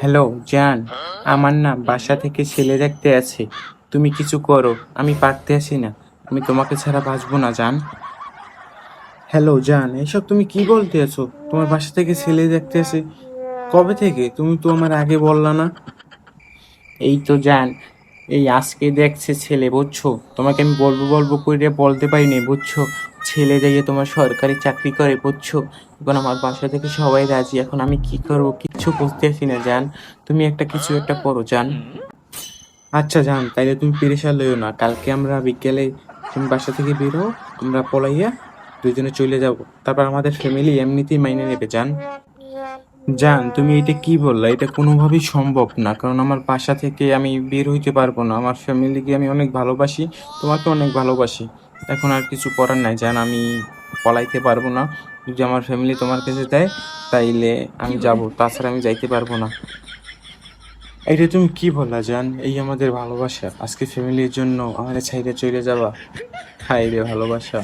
Hello জান, আমার না বাসা থেকে ছেলে দেখতে আছে। তুমি কিছু করো, আমি পারতে আসি না। আমি তোমাকে ছাড়া বাঁচবো না জান। হ্যালো জান, এসব তুমি কি বলতে আছো? তোমার বাসা থেকে ছেলে দেখতে আসে? কবে থেকে? তুমি তো আমার আগে বললা না। এই তো জান, এই আজকে দেখছে ছেলে, বুঝছো? তোমাকে আমি বলবো বলবো করে বলতে পারিনি, বুঝছো? ছেলে যাইয়ে তোমার সরকারি চাকরি করে, বুঝছো? এখন আমার বাসা থেকে সবাই রাজি, এখন আমি কি করবো কিচ্ছু বুঝতে পারছি না জান। তুমি একটা কিছু একটা করো জান। আচ্ছা জান, তাইলে তুমি প্রেশার লইও না। কালকে আমরা বিকেলে তুমি বাসা থেকে বেরো, আমরা পলাইয়া দুইজনে চলে যাব। তারপর আমাদের ফ্যামিলি এমনিতেই মাইনে নেবে জান। জান, তুমি এটা কি বললা? এটা কোনোভাবেই সম্ভব না, কারণ আমার বাসা থেকে আমি বের হইতে পারবো না। আমার ফ্যামিলিকে আমি অনেক ভালোবাসি, তোমাকে অনেক ভালোবাসি। এখন আর কিছু করার নাই জান, আমি পলাইতে পারবো না। যদি আমার ফ্যামিলি তোমার কাছে দেয় তাইলে আমি যাব, তাছাড়া আমি যাইতে পারবো না। এটা তুমি কি বললা জান? এই আমাদের ভালোবাসা, আজকে ফ্যামিলির জন্য আমাদের ছাইরে চলে যাবা? হাই রে ভালোবাসা।